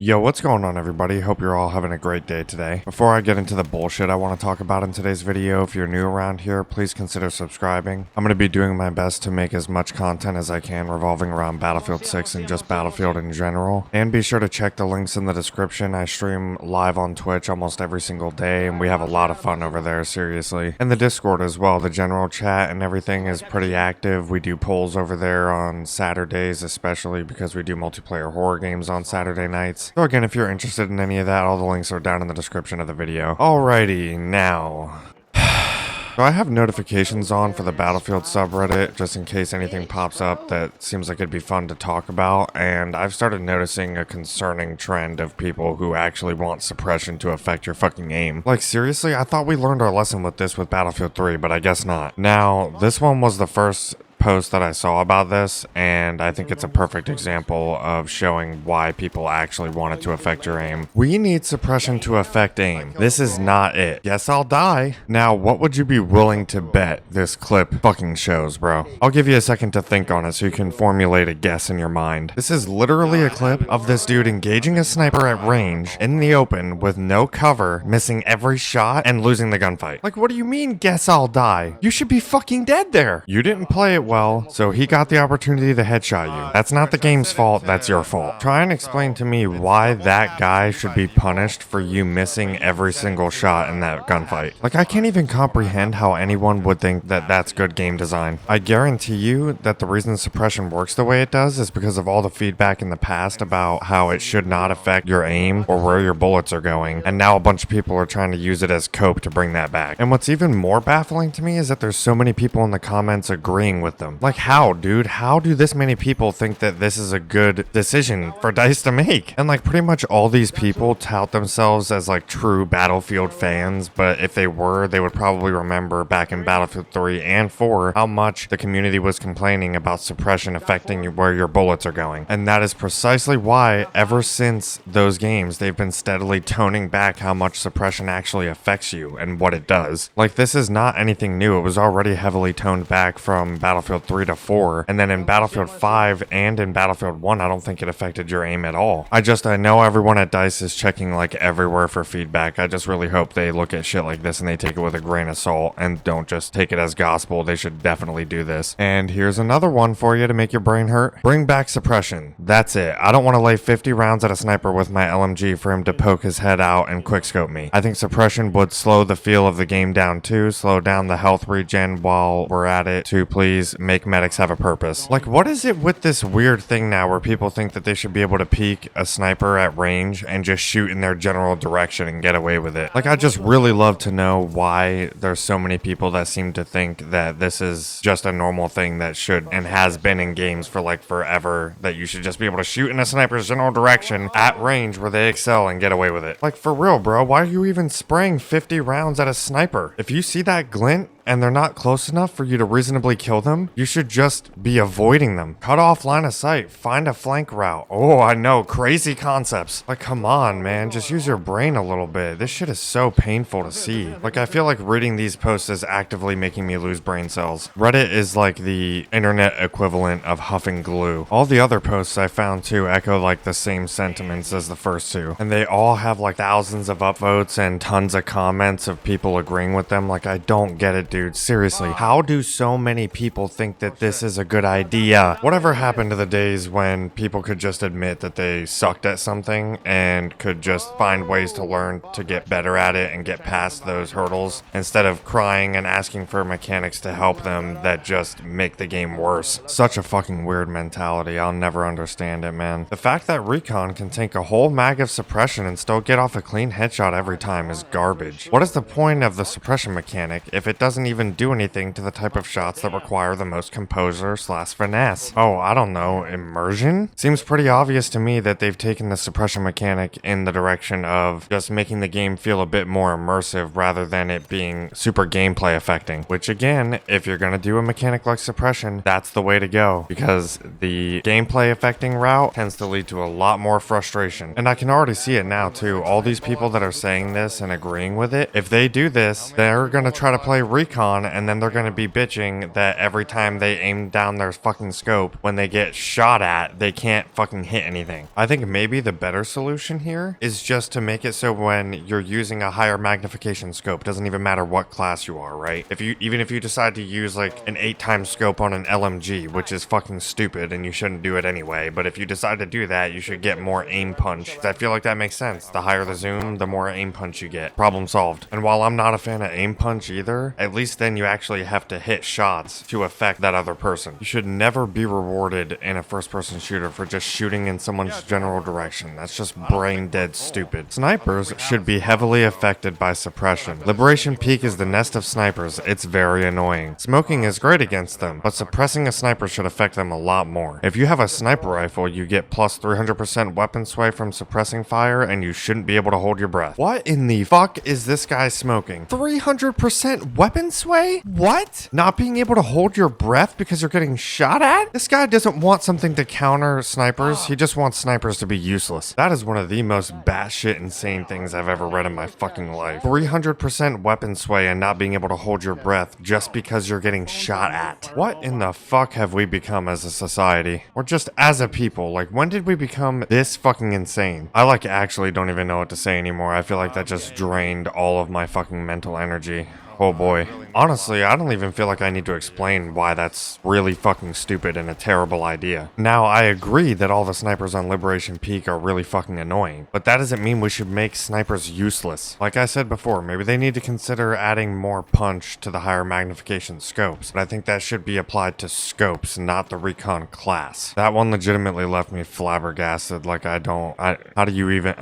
Yo, what's going on everybody? Hope you're all having a great day today. Before I get into the bullshit I want to talk about in today's video, if you're new around here, please consider subscribing. I'm going to be doing my best to make as much content as I can revolving around Battlefield 6 and just Battlefield in general. And be sure to check the links in the description. I stream live on Twitch almost every single day and we have a lot of fun over there, seriously. And the Discord as well, the general chat and everything is pretty active. We do polls over there on Saturdays, especially because we do multiplayer horror games on Saturday nights. So again, if you're interested in any of that, all the links are down in the description of the video. Alrighty, now. So I have notifications on for the Battlefield subreddit, just in case anything pops up that seems like it'd be fun to talk about, and I've started noticing a concerning trend of people who actually want suppression to affect your fucking aim. Like seriously, I thought we learned our lesson with this with Battlefield 3, but I guess not. Now, this one was the first post that I saw about this, and I think it's a perfect example of showing why people actually want it to affect your aim. We need suppression to affect aim. This is not it. Yes, I'll die. Now, what would you be willing to bet this clip fucking shows, bro? I'll give you a second to think on it so you can formulate a guess in your mind. This is literally a clip of this dude engaging a sniper at range in the open with no cover, missing every shot, and losing the gunfight. Like, what do you mean, guess I'll die? You should be fucking dead there. You didn't play it well, so he got the opportunity to headshot you. That's not the game's fault, that's your fault. Try and explain to me why that guy should be punished for you missing every single shot in that gunfight. Like, I can't even comprehend how anyone would think that that's good game design. I guarantee you that the reason suppression works the way it does is because of all the feedback in the past about how it should not affect your aim or where your bullets are going, and now a bunch of people are trying to use it as cope to bring that back. And what's even more baffling to me is that there's so many people in the comments agreeing with them. Like, how, dude? How do this many people think that this is a good decision for DICE to make? And like, pretty much all these people tout themselves as like true Battlefield fans, but if they were, they would probably remember back in Battlefield 3 and 4 how much the community was complaining about suppression affecting where your bullets are going. And that is precisely why, ever since those games, they've been steadily toning back how much suppression actually affects you and what it does. Like, this is not anything new. It was already heavily toned back from Battlefield 3 to 4, and then in Battlefield 5 and in Battlefield 1, I don't think it affected your aim at all. I know everyone at DICE is checking like everywhere for feedback. I just really hope they look at shit like this and they take it with a grain of salt and don't just take it as gospel. They should definitely do this. And here's another one for you to make your brain hurt. Bring back suppression. That's it. I don't want to lay 50 rounds at a sniper with my LMG for him to poke his head out and quickscope me. I think suppression would slow the feel of the game down too, slow down the health regen while we're at it, to please make medics have a purpose. Like, what is it with this weird thing now where people think that they should be able to peek a sniper at range and just shoot in their general direction and get away with it? Like, I just really love to know why there's so many people that seem to think that this is just a normal thing that should and has been in games for like forever, that you should just be able to shoot in a sniper's general direction at range where they excel and get away with it. Like, for real, bro, why are you even spraying 50 rounds at a sniper? If you see that glint and they're not close enough for you to reasonably kill them, you should just be avoiding them. Cut off line of sight. Find a flank route. Oh, I know. Crazy concepts. Like, come on, man. Just use your brain a little bit. This shit is so painful to see. Like, I feel like reading these posts is actively making me lose brain cells. Reddit is like the internet equivalent of huffing glue. All the other posts I found too echo like the same sentiments as the first two. And they all have like thousands of upvotes and tons of comments of people agreeing with them. Like, I don't get it, dude. Seriously, how do so many people think that this is a good idea? Whatever happened to the days when people could just admit that they sucked at something and could just find ways to learn to get better at it and get past those hurdles instead of crying and asking for mechanics to help them that just make the game worse? Such a fucking weird mentality. I'll never understand it, man. The fact that Recon can take a whole mag of suppression and still get off a clean headshot every time is garbage. What is the point of the suppression mechanic if it doesn't even do anything to the type of shots that require the most composure / finesse? Oh, I don't know, immersion? Seems pretty obvious to me that they've taken the suppression mechanic in the direction of just making the game feel a bit more immersive rather than it being super gameplay affecting. Which again, if you're gonna do a mechanic like suppression, that's the way to go, because the gameplay affecting route tends to lead to a lot more frustration. And I can already see it now too. All these people that are saying this and agreeing with it, if they do this, they're gonna try to play Recon recon, and then they're gonna be bitching that every time they aim down their fucking scope, when they get shot at, they can't fucking hit anything. I think maybe the better solution here is just to make it so when you're using a higher magnification scope, doesn't even matter what class you are, right? Even if you decide to use like an 8x scope on an LMG, which is fucking stupid and you shouldn't do it anyway, but if you decide to do that, you should get more aim punch. I feel like that makes sense. The higher the zoom, the more aim punch you get. Problem solved. And while I'm not a fan of aim punch either, at least then you actually have to hit shots to affect that other person. You should never be rewarded in a first-person shooter for just shooting in someone's general direction. That's just brain dead stupid. Snipers should be heavily affected by suppression. Liberation Peak is the nest of snipers. It's very annoying. Smoking is great against them, but suppressing a sniper should affect them a lot more. If you have a sniper rifle, you get plus 300% weapon sway from suppressing fire, and you shouldn't be able to hold your breath. What in the fuck is this guy smoking? 300% weapon sway? What? Not being able to hold your breath because you're getting shot at? This guy doesn't want something to counter snipers. He just wants snipers to be useless. That is one of the most batshit insane things I've ever read in my fucking life. 300% weapon sway and not being able to hold your breath just because you're getting shot at. What in the fuck have we become as a society? Or just as a people? Like, when did we become this fucking insane? I like actually don't even know what to say anymore. I feel like that just drained all of my fucking mental energy. Oh boy. Honestly, I don't even feel like I need to explain why that's really fucking stupid and a terrible idea. Now, I agree that all the snipers on Liberation Peak are really fucking annoying, but that doesn't mean we should make snipers useless. Like I said before, maybe they need to consider adding more punch to the higher magnification scopes, but I think that should be applied to scopes, not the recon class. That one legitimately left me flabbergasted, like how do you even,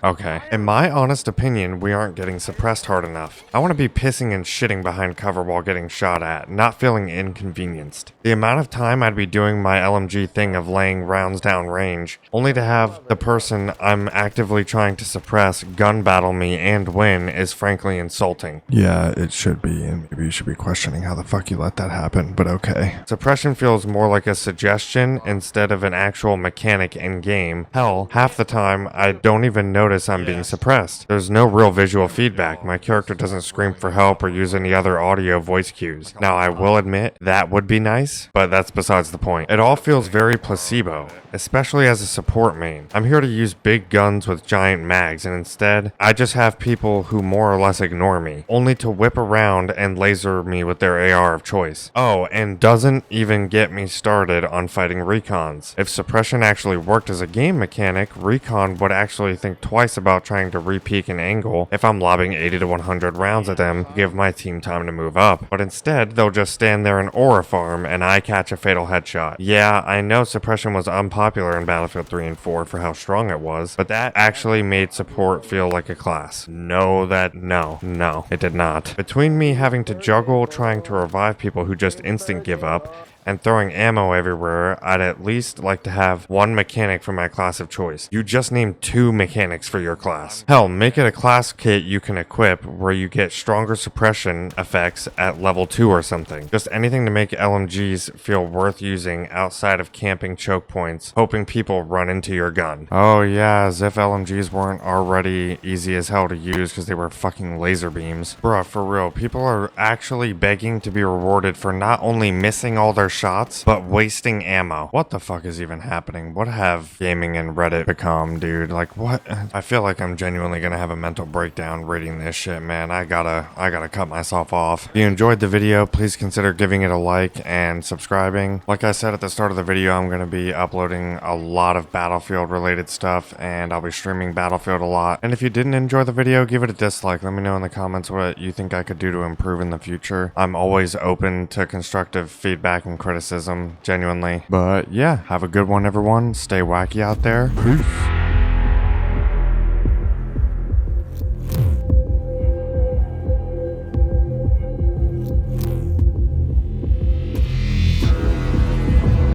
okay. In my honest opinion, we aren't getting suppressed hard enough. I want to be pissing and shitting behind cover while getting shot at, not feeling inconvenienced. The amount of time I'd be doing my LMG thing of laying rounds down range, only to have the person I'm actively trying to suppress gun battle me and win is frankly insulting. Yeah, it should be, and maybe you should be questioning how the fuck you let that happen, but okay. Suppression feels more like a suggestion instead of an actual mechanic in game. Hell, half the time I don't even notice I'm being suppressed. There's no real visual feedback. My character doesn't scream for help or use any other audio voice cues. Now, I will admit that would be nice, but that's besides the point. It all feels very placebo, especially as a support main. I'm here to use big guns with giant mags, and instead, I just have people who more or less ignore me, only to whip around and laser me with their AR of choice. Oh, and doesn't even get me started on fighting recons. If suppression actually worked as a game mechanic, recon would actually think twice about trying to re-peak an angle if I'm lobbing 80 to 100 rounds at them to give my team time to move up. But instead, they'll just stand there and aura farm and I catch a fatal headshot. Yeah, I know suppression was unpopular in Battlefield 3 and 4 for how strong it was, but that actually made support feel like a class. No, it did not. Between me having to juggle trying to revive people who just instant give up, and throwing ammo everywhere, I'd at least like to have one mechanic for my class of choice. You just named 2 mechanics for your class. Hell, make it a class kit you can equip where you get stronger suppression effects at level 2 or something. Just anything to make LMGs feel worth using outside of camping choke points, hoping people run into your gun. Oh yeah, as if LMGs weren't already easy as hell to use because they were fucking laser beams. Bruh, for real, people are actually begging to be rewarded for not only missing all their shots, but wasting ammo. What the fuck is even happening? What have gaming and Reddit become, dude? Like, what? I feel like I'm genuinely gonna have a mental breakdown reading this shit, man. I gotta cut myself off. If you enjoyed the video, please consider giving it a like and subscribing. Like I said at the start of the video, I'm gonna be uploading a lot of Battlefield related stuff, and I'll be streaming Battlefield a lot. And if you didn't enjoy the video, give it a dislike. Let me know in the comments what you think I could do to improve in the future. I'm always open to constructive feedback and criticism, genuinely. But yeah, have a good one, everyone. Stay wacky out there. Peace.